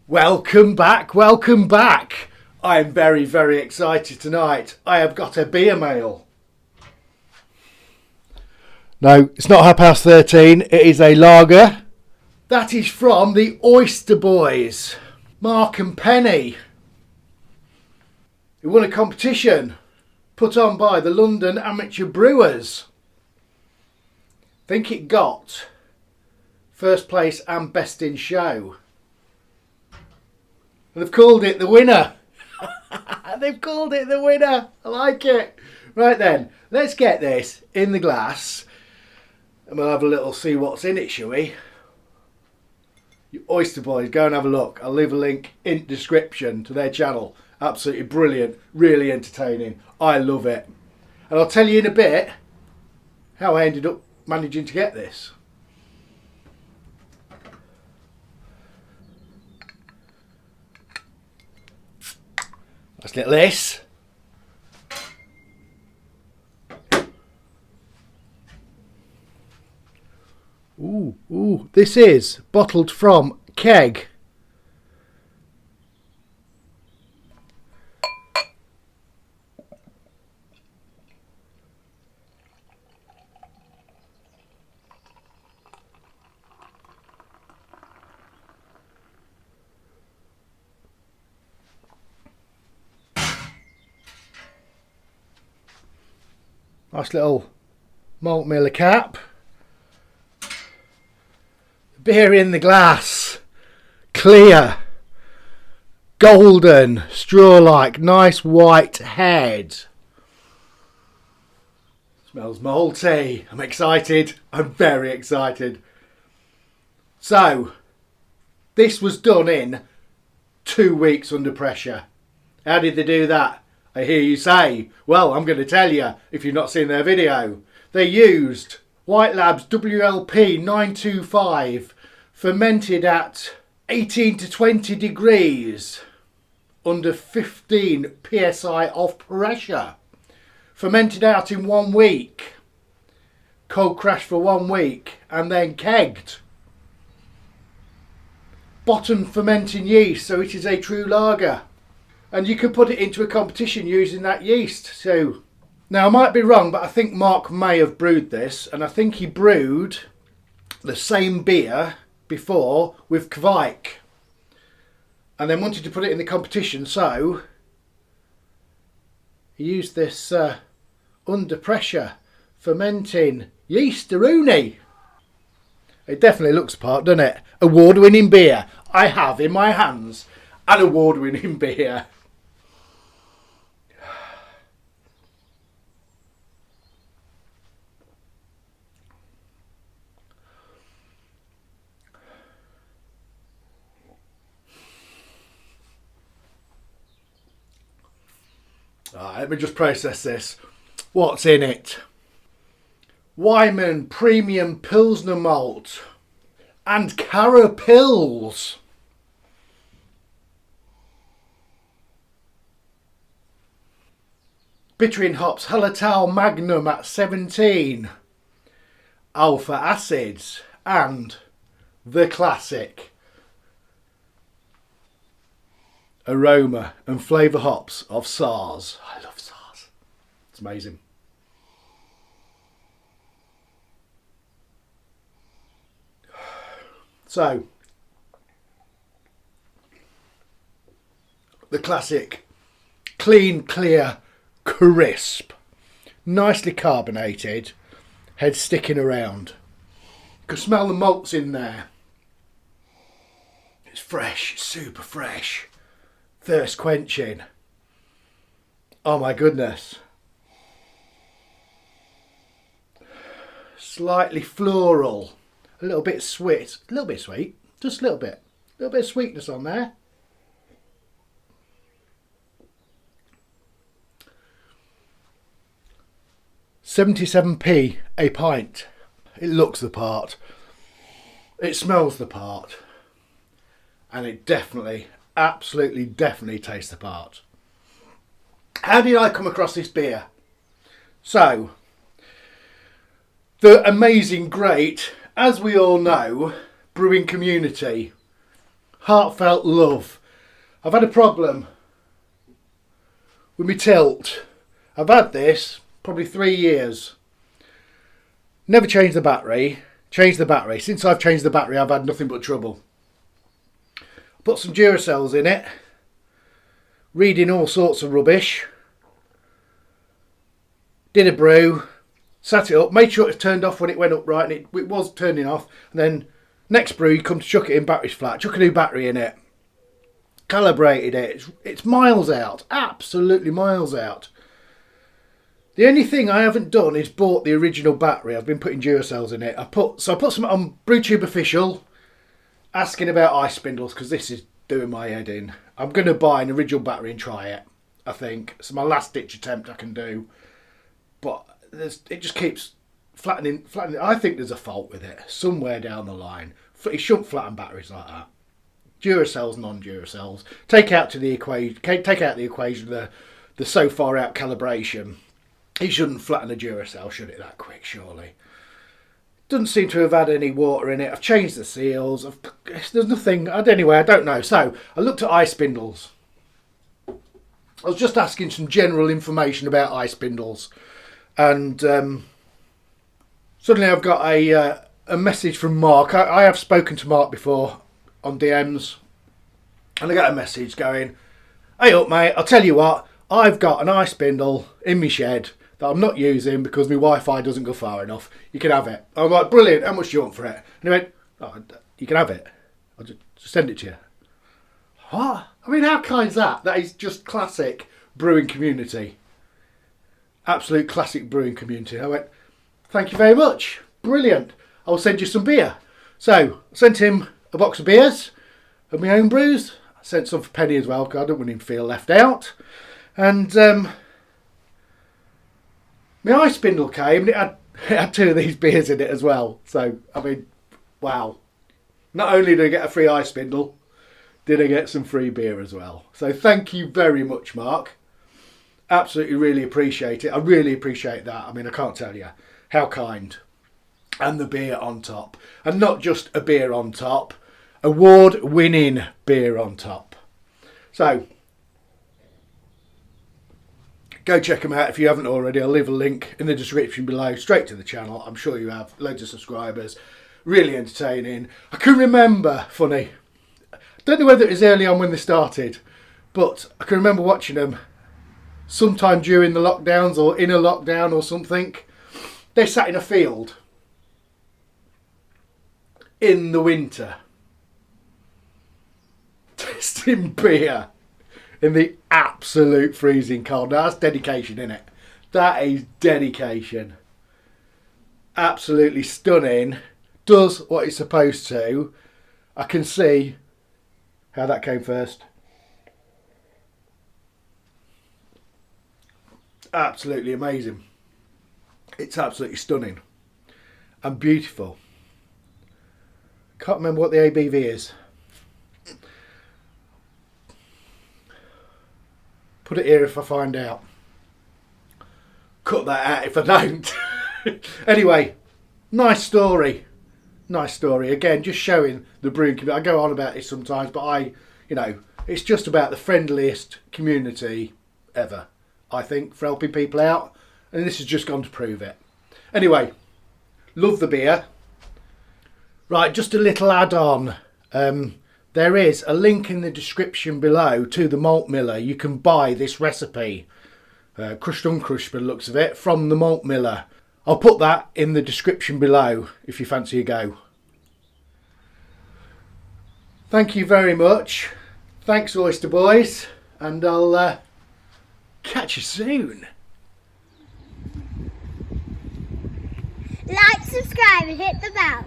Welcome back, welcome back. I'm very, very excited tonight. I have got a beer mail. No, it's not 13:30, it is a lager. That is from the Oyster Boys, Mark and Penny, who won a competition put on by the London Amateur Brewers. I think it got first place and best in show. And they've called it the winner. They've called it the winner. I like it. Right then, let's get this in the glass and we'll have a little see what's in it, shall we? You Oyster Boys, go and have a look. I'll leave a link in the description to their channel. Absolutely brilliant, really entertaining. I love it. And I'll tell you in a bit how I ended up managing to get this. Let's get this. Ooh, this is bottled from keg. Nice little malt Miller cap. Beer in the glass. Clear. Golden. Straw-like. Nice white head. Smells malty. I'm excited. I'm very excited. So, this was done in 2 weeks under pressure. How did they do that? I hear you say. Well, I'm going to tell you if you've not seen their video. They used White Labs WLP 925 fermented at 18 to 20 degrees under 15 psi of pressure. Fermented out in 1 week. Cold crash for 1 week and then kegged. Bottom fermenting yeast, so it is a true lager. And you can put it into a competition using that yeast. So now I might be wrong, but I think Mark may have brewed this, and I think he brewed the same beer before with Kvike and then wanted to put it in the competition, so he used this under pressure fermenting yeast Rooney. It definitely looks the part, doesn't it? Award-winning beer. I have in my hands an award-winning beer. Right, let me just process this. What's in it? Wyman Premium Pilsner Malt and Cara Pils. Bittering hops, Hallertau Magnum at 17. Alpha acids and the classic aroma and flavour hops of SARS. I love SARS. It's amazing. So, the classic clean, clear, crisp, nicely carbonated, head sticking around. You can smell the malts in there. It's fresh, super fresh. Thirst quenching. Oh my goodness. Slightly floral. A little bit sweet. A little bit sweet. Just a little bit. A little bit of sweetness on there. £77p a pint. It looks the part. It smells the part. And it definitely, absolutely, definitely tastes the part. How did I come across this beer? So, the amazing, great, as we all know, brewing community heartfelt love. I've had a problem with my tilt. I've had this probably 3 years. Never changed the battery. Changed the battery. Since I've changed the battery, I've had nothing but trouble. Put some Duracells in it. Reading all sorts of rubbish. Did a brew. Sat it up. Made sure it was turned off when it went up right. And it was turning off. And then next brew, you come to chuck it in, battery's flat. Chuck a new battery in it. Calibrated it. It's miles out. Absolutely miles out. The only thing I haven't done is bought the original battery. I've been putting Duracells in it. I put some on BrewTube Official, asking about ice spindles because this is doing my head in. I'm going to buy an original battery and try it. I think it's my last ditch attempt I can do, but it just keeps flattening. I think there's a fault with it somewhere down the line. It shouldn't flatten batteries like that. Duracells, non-Duracells. Take out the equation the so far out calibration. It shouldn't flatten a Duracell, should it, that quick, surely? Doesn't seem to have had any water in it. I've changed the seals. There's nothing. Anyway, I don't know. So, I looked at ice spindles. I was just asking some general information about ice spindles. And suddenly I've got a message from Mark. I have spoken to Mark before on DMs. And I got a message going, "Hey up, mate, I'll tell you what. I've got an ice spindle in my shed that I'm not using because my Wi-Fi doesn't go far enough. You can have it." I'm like, "Brilliant, how much do you want for it?" And he went, "Oh, you can have it. I'll just send it to you." What? I mean, how kind is that? That is just classic brewing community. Absolute classic brewing community. I went, "Thank you very much. Brilliant. I'll send you some beer." So, I sent him a box of beers of my own brews. I sent some for Penny as well because I don't want him to feel left out. And my ice spindle came and it had 2 of these beers in it as well. So, I mean, wow. Not only did I get a free ice spindle, did I get some free beer as well. So thank you very much, Mark. Absolutely really appreciate it. I really appreciate that. I mean, I can't tell you how kind. And the beer on top. And not just a beer on top, award-winning beer on top. So, go check them out if you haven't already. I'll leave a link in the description below, straight to the channel. I'm sure you have loads of subscribers. Really entertaining. I can remember, funny, don't know whether it was early on when they started, but I can remember watching them sometime during the lockdowns or in a lockdown or something. They sat in a field in the winter tasting beer in the absolute freezing cold. Now, that's dedication, isn't it? That is dedication. Absolutely stunning. Does what it's supposed to. I can see how that came first. Absolutely amazing. It's absolutely stunning and beautiful. Can't remember what the ABV is. Put it here if I find out. Cut that out if I don't. Anyway, nice story. Nice story. Again, just showing the brewing community. I go on about this sometimes, but it's just about the friendliest community ever, I think, for helping people out. And this has just gone to prove it. Anyway, love the beer. Right, just a little add-on. There is a link in the description below to the malt miller. You can buy this recipe, crushed uncrushed by the looks of it, from the malt miller. I'll put that in the description below if you fancy a go. Thank you very much. Thanks, Oyster Boys. And I'll catch you soon. Like, subscribe and hit the bell.